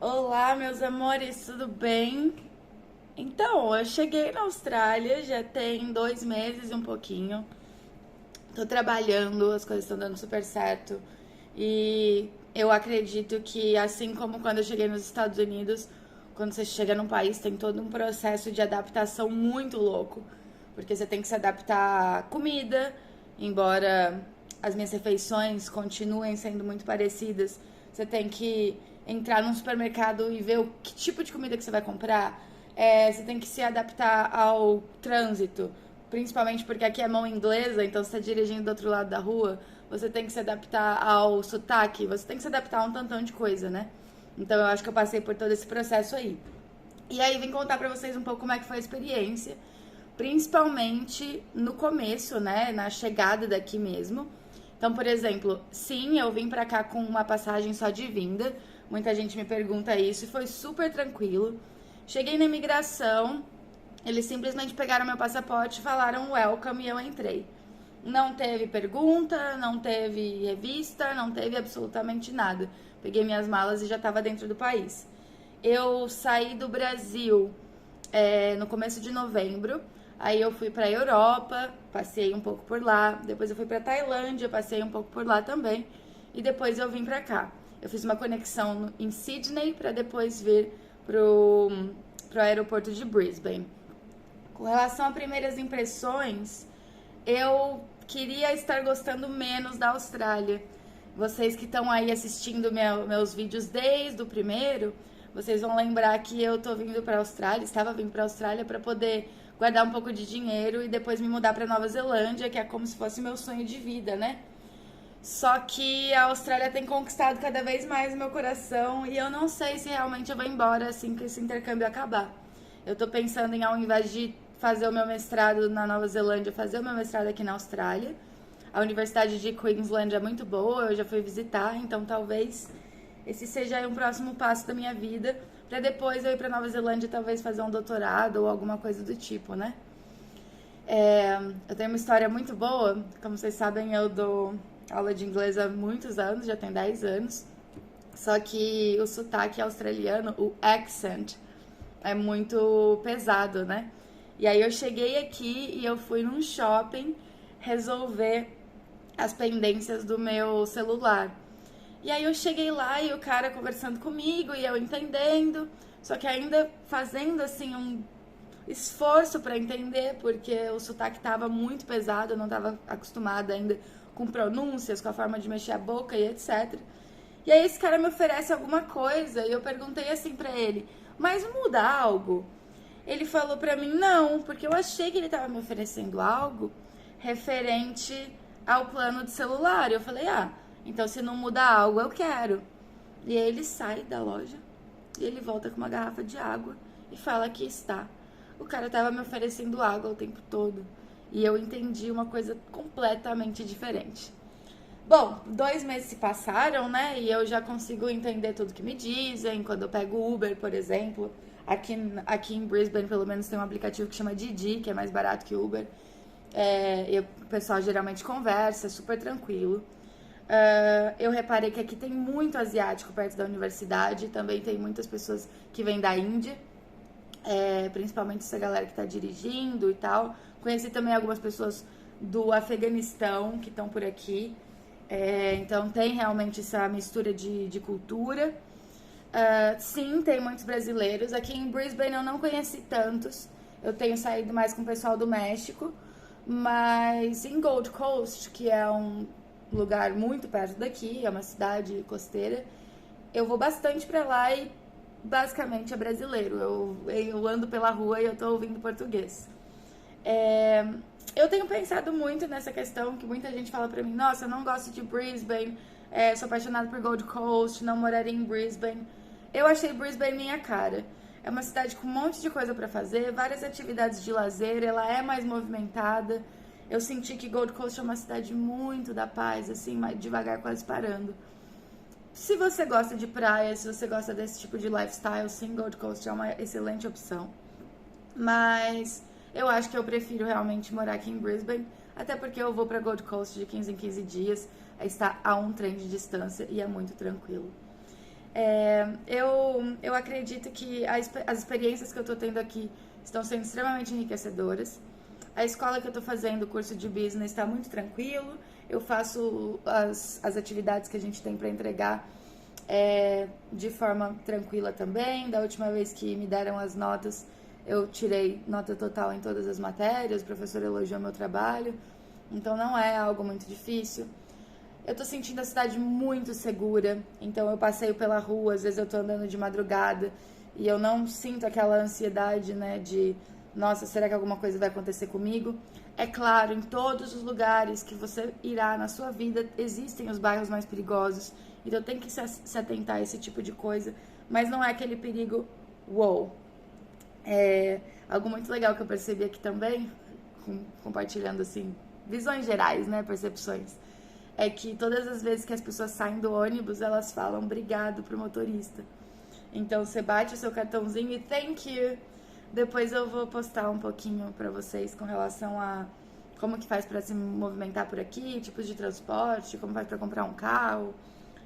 Olá, meus amores, tudo bem? Então, eu cheguei na Austrália já tem 2 meses e um pouquinho. Tô trabalhando, as coisas estão dando super certo. E eu acredito que, assim como quando eu cheguei nos Estados Unidos, quando você chega num país, tem todo um processo de adaptação muito louco. Porque você tem que se adaptar à comida, embora as minhas refeições continuem sendo muito parecidas. Você tem que entrar num supermercado e ver o que tipo de comida que você vai comprar. Você tem que se adaptar ao trânsito, principalmente porque aqui é mão inglesa, então você está dirigindo do outro lado da rua, você tem que se adaptar ao sotaque, você tem que se adaptar a um tantão de coisa, né? Então eu acho que eu passei por todo esse processo aí. E aí vim contar pra vocês um pouco como é que foi a experiência, principalmente no começo, né, na chegada daqui mesmo. Então, por exemplo, sim, eu vim pra cá com uma passagem só de vinda. Muita gente me pergunta isso e foi super tranquilo. Cheguei na imigração, eles simplesmente pegaram meu passaporte, falaram welcome e eu entrei. Não teve pergunta, não teve revista, não teve absolutamente nada. Peguei minhas malas e já estava dentro do país. Eu saí do Brasil no começo de novembro. Aí eu fui para a Europa, passei um pouco por lá. Depois eu fui para Tailândia, passei um pouco por lá também. E depois eu vim para cá. Eu fiz uma conexão em Sydney para depois vir pro aeroporto de Brisbane. Com relação a primeiras impressões, eu queria estar gostando menos da Austrália. Vocês que estão aí assistindo meus vídeos desde o primeiro, vocês vão lembrar que eu tô vindo para a Austrália, estava vindo para a Austrália para poder guardar um pouco de dinheiro e depois me mudar para Nova Zelândia, que é como se fosse meu sonho de vida, né? Só que a Austrália tem conquistado cada vez mais o meu coração e eu não sei se realmente eu vou embora assim que esse intercâmbio acabar. Eu tô pensando em, ao invés de fazer o meu mestrado na Nova Zelândia, fazer o meu mestrado aqui na Austrália. A Universidade de Queensland é muito boa, eu já fui visitar, então talvez esse seja um próximo passo da minha vida, para depois eu ir para Nova Zelândia e talvez fazer um doutorado ou alguma coisa do tipo, né? Eu tenho uma história muito boa, como vocês sabem, eu dou aula de inglês há muitos anos, já tem 10 anos. Só que o sotaque australiano, o accent, é muito pesado, né? E aí eu cheguei aqui e eu fui num shopping resolver as pendências do meu celular. E aí eu cheguei lá e o cara conversando comigo e eu entendendo, só que ainda fazendo assim um esforço para entender, porque o sotaque estava muito pesado, eu não estava acostumada ainda com pronúncias, com a forma de mexer a boca e etc. E aí esse cara me oferece alguma coisa e eu perguntei assim pra ele, mas muda algo? Ele falou pra mim, não, porque eu achei que ele tava me oferecendo algo referente ao plano de celular. Eu falei, então se não muda algo, eu quero. E aí ele sai da loja e ele volta com uma garrafa de água e fala que está. O cara tava me oferecendo água o tempo todo. E eu entendi uma coisa completamente diferente. Bom, 2 meses se passaram, né? E eu já consigo entender tudo que me dizem. Quando eu pego Uber, por exemplo, aqui em Brisbane, pelo menos, tem um aplicativo que chama Didi, que é mais barato que Uber. E o pessoal geralmente conversa, é super tranquilo. Eu reparei que aqui tem muito asiático perto da universidade. Também tem muitas pessoas que vêm da Índia, principalmente essa galera que está dirigindo e tal. Conheci também algumas pessoas do Afeganistão que estão por aqui. Então tem realmente essa mistura de cultura. Sim, tem muitos brasileiros. Aqui em Brisbane eu não conheci tantos. Eu tenho saído mais com o pessoal do México. Mas em Gold Coast, que é um lugar muito perto daqui, é uma cidade costeira, eu vou bastante pra lá e basicamente é brasileiro. Eu ando pela rua e eu tô ouvindo português. Eu tenho pensado muito nessa questão que muita gente fala pra mim, nossa, eu não gosto de Brisbane, sou apaixonada por Gold Coast, não moraria em Brisbane. Eu achei Brisbane minha cara. É uma cidade com um monte de coisa pra fazer, várias atividades de lazer, ela é mais movimentada. Eu senti que Gold Coast é uma cidade muito da paz, assim, devagar, quase parando. Se você gosta de praia, se você gosta desse tipo de lifestyle, sim, Gold Coast é uma excelente opção. Mas eu acho que eu prefiro realmente morar aqui em Brisbane, até porque eu vou pra Gold Coast de 15 em 15 dias, está a um trem de distância e é muito tranquilo. Eu acredito que as experiências que eu tô tendo aqui estão sendo extremamente enriquecedoras. A escola que eu tô fazendo, o curso de business, está muito tranquilo. Eu faço as atividades que a gente tem para entregar de forma tranquila também. Da última vez que me deram as notas, eu tirei nota total em todas as matérias, o professor elogiou meu trabalho, então não é algo muito difícil. Eu tô sentindo a cidade muito segura, então eu passeio pela rua, às vezes eu tô andando de madrugada e eu não sinto aquela ansiedade, né, de nossa, será que alguma coisa vai acontecer comigo? É claro, em todos os lugares que você irá na sua vida, existem os bairros mais perigosos, então tem que se atentar a esse tipo de coisa, mas não é aquele perigo, wow. Algo muito legal que eu percebi aqui também, compartilhando assim, visões gerais, né, percepções, é que todas as vezes que as pessoas saem do ônibus, elas falam obrigado pro motorista. Então você bate o seu cartãozinho e thank you. Depois eu vou postar um pouquinho pra vocês com relação a como que faz pra se movimentar por aqui, tipos de transporte, como faz pra comprar um carro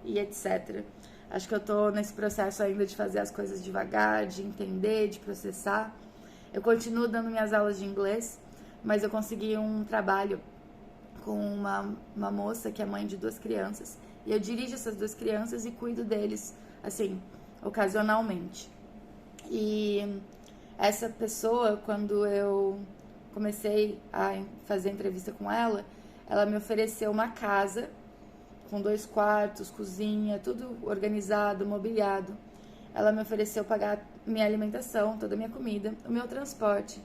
e etc. Acho que eu tô nesse processo ainda de fazer as coisas devagar, de entender, de processar. Eu continuo dando minhas aulas de inglês, mas eu consegui um trabalho com uma moça que é mãe de 2 crianças. E eu dirijo essas 2 crianças e cuido deles, assim, ocasionalmente. E essa pessoa, quando eu comecei a fazer entrevista com ela, ela me ofereceu uma casa com 2 quartos, cozinha, tudo organizado, mobiliado. Ela me ofereceu pagar minha alimentação, toda a minha comida, o meu transporte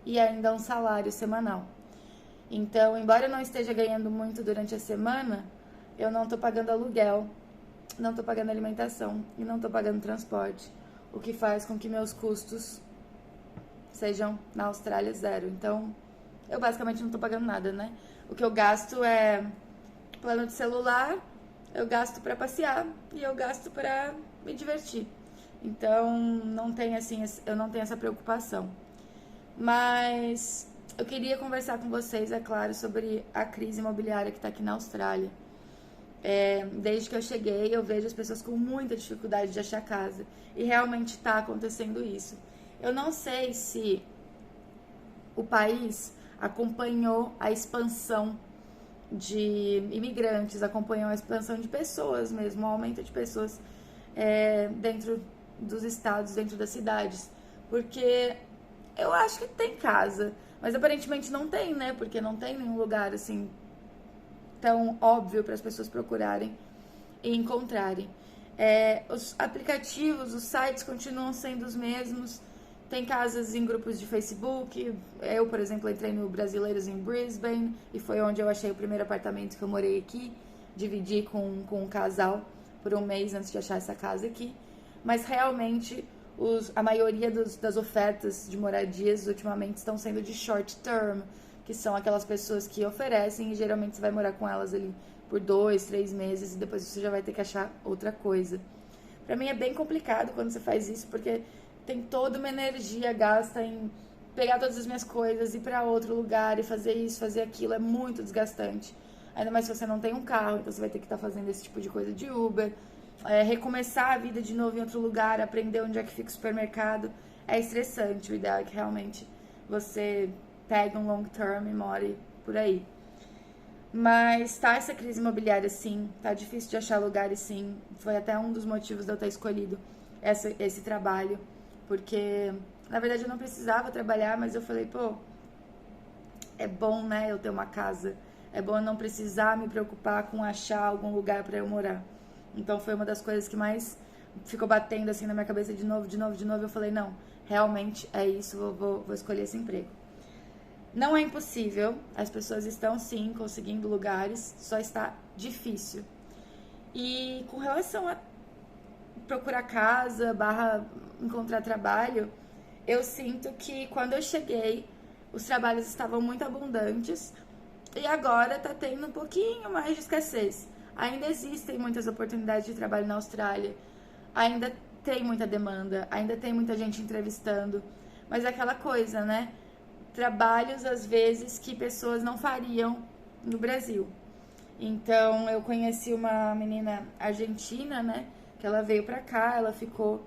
e ainda um salário semanal. Então, embora eu não esteja ganhando muito durante a semana, eu não estou pagando aluguel, não estou pagando alimentação e não estou pagando transporte, o que faz com que meus custos sejam na Austrália 0. Então, eu basicamente não estou pagando nada, né? O que eu gasto é plano de celular, eu gasto para passear e eu gasto para me divertir. Então, não tem assim, eu não tenho essa preocupação. Mas eu queria conversar com vocês, é claro, sobre a crise imobiliária que está aqui na Austrália. Desde que eu cheguei, eu vejo as pessoas com muita dificuldade de achar casa. E realmente está acontecendo isso. Eu não sei se o país acompanhou a expansão de imigrantes, acompanhou a expansão de pessoas mesmo, o aumento de pessoas dentro dos estados, dentro das cidades. Porque eu acho que tem casa, mas aparentemente não tem, né? Porque não tem nenhum lugar assim tão óbvio para as pessoas procurarem e encontrarem. Os aplicativos, os sites continuam sendo os mesmos. Tem casas em grupos de Facebook. Eu, por exemplo, entrei no Brasileiros em Brisbane e foi onde eu achei o primeiro apartamento que eu morei aqui. Dividi com um casal por um mês antes de achar essa casa aqui. Mas realmente a maioria das ofertas de moradias ultimamente estão sendo de short term, que são aquelas pessoas que oferecem e geralmente você vai morar com elas ali por 2, 3 meses e depois você já vai ter que achar outra coisa. Pra mim é bem complicado quando você faz isso, porque tem toda uma energia gasta em pegar todas as minhas coisas, ir pra outro lugar e fazer isso, fazer aquilo, é muito desgastante. Ainda mais se você não tem um carro, então você vai ter que estar fazendo esse tipo de coisa de Uber. Recomeçar a vida de novo em outro lugar, aprender onde é que fica o supermercado, é estressante. O ideal é que realmente você pegue um long term e more por aí. Mas tá essa crise imobiliária sim, tá difícil de achar lugares sim. Foi até um dos motivos de eu ter escolhido esse trabalho, porque na verdade eu não precisava trabalhar, mas eu falei, pô, é bom, né, eu ter uma casa. É bom eu não precisar me preocupar com achar algum lugar pra eu morar. Então foi uma das coisas que mais ficou batendo assim na minha cabeça de novo. Eu falei, não, realmente é isso, vou escolher esse emprego. Não é impossível, as pessoas estão sim conseguindo lugares, só está difícil. E com relação a procurar casa, encontrar trabalho, eu sinto que quando eu cheguei, os trabalhos estavam muito abundantes e agora tá tendo um pouquinho mais de escassez. Ainda existem muitas oportunidades de trabalho na Austrália, ainda tem muita demanda, ainda tem muita gente entrevistando, mas é aquela coisa, né? Trabalhos, às vezes, que pessoas não fariam no Brasil. Então, eu conheci uma menina argentina, né? que ela veio pra cá, ela ficou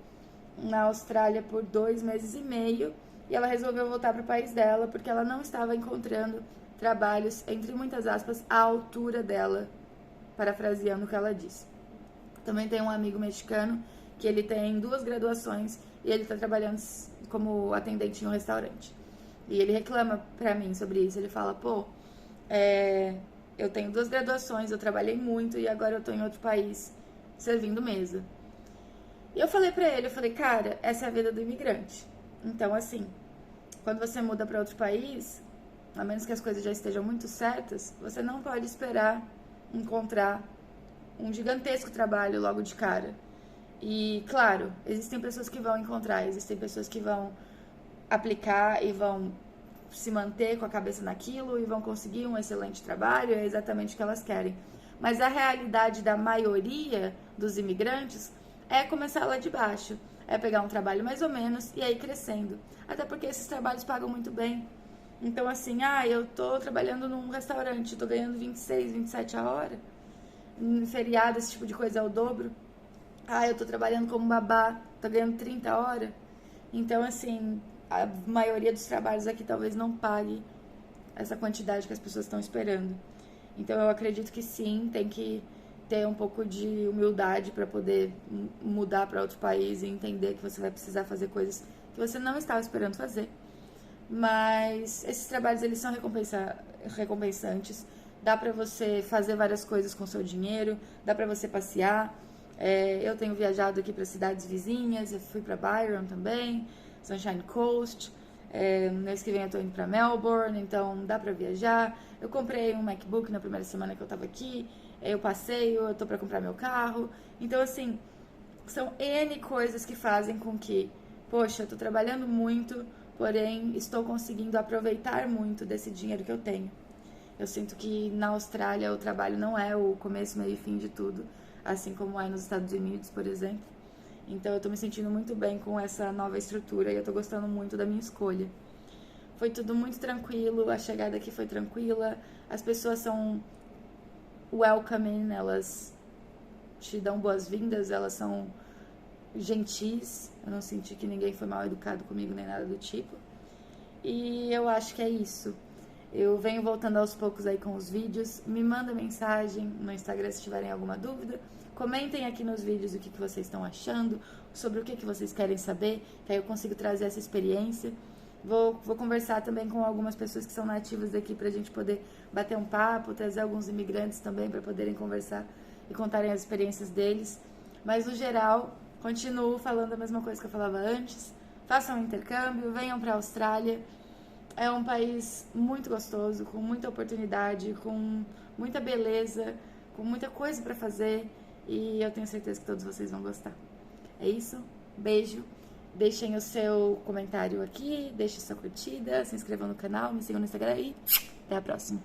na Austrália por 2 meses e meio e ela resolveu voltar pro país dela porque ela não estava encontrando trabalhos, entre muitas aspas, à altura dela, parafraseando o que ela disse. Também tem um amigo mexicano que ele tem 2 graduações e ele tá trabalhando como atendente em um restaurante. E ele reclama pra mim sobre isso. Ele fala, pô, eu tenho 2 graduações, eu trabalhei muito e agora eu tô em outro país servindo mesa. E eu falei pra ele, eu falei, cara, essa é a vida do imigrante. Então, assim, quando você muda pra outro país, a menos que as coisas já estejam muito certas, você não pode esperar encontrar um gigantesco trabalho logo de cara. E, claro, existem pessoas que vão encontrar, existem pessoas que vão aplicar e vão se manter com a cabeça naquilo e vão conseguir um excelente trabalho, é exatamente o que elas querem. Mas a realidade da maioria dos imigrantes é começar lá de baixo, é pegar um trabalho mais ou menos e aí crescendo. Até porque esses trabalhos pagam muito bem. Então, assim, eu tô trabalhando num restaurante, tô ganhando 26, 27 a hora. Em feriado, esse tipo de coisa é o dobro. Eu tô trabalhando como babá, tô ganhando 30 a hora. Então, assim, a maioria dos trabalhos aqui talvez não pague essa quantidade que as pessoas estão esperando. Então, eu acredito que sim, tem que ter um pouco de humildade para poder mudar para outro país e entender que você vai precisar fazer coisas que você não estava esperando fazer. Mas esses trabalhos, eles são recompensantes. Dá pra você fazer várias coisas com seu dinheiro, dá pra você passear. Eu tenho viajado aqui para cidades vizinhas, eu fui para Byron também, Sunshine Coast. Mês que vem eu tô indo pra Melbourne, então dá pra viajar. Eu comprei um MacBook na primeira semana que eu tava aqui, eu passeio, eu tô pra comprar meu carro. Então, assim, são N coisas que fazem com que, poxa, eu tô trabalhando muito, porém estou conseguindo aproveitar muito desse dinheiro que eu tenho. Eu sinto que na Austrália o trabalho não é o começo, meio e fim de tudo, assim como é nos Estados Unidos, por exemplo. Então eu tô me sentindo muito bem com essa nova estrutura e eu tô gostando muito da minha escolha. Foi tudo muito tranquilo, a chegada aqui foi tranquila, as pessoas são welcoming, elas te dão boas-vindas, elas são gentis, eu não senti que ninguém foi mal educado comigo nem nada do tipo. E eu acho que é isso. Eu venho voltando aos poucos aí com os vídeos. Me manda mensagem no Instagram se tiverem alguma dúvida. Comentem aqui nos vídeos o que vocês estão achando, sobre o que vocês querem saber, que aí eu consigo trazer essa experiência. Vou conversar também com algumas pessoas que são nativas daqui pra gente poder bater um papo, trazer alguns imigrantes também para poderem conversar e contarem as experiências deles. Mas no geral, continuo falando a mesma coisa que eu falava antes. Façam um intercâmbio, venham pra Austrália. É um país muito gostoso, com muita oportunidade, com muita beleza, com muita coisa pra fazer e eu tenho certeza que todos vocês vão gostar. É isso, beijo, deixem o seu comentário aqui, deixem sua curtida, se inscrevam no canal, me sigam no Instagram e até a próxima.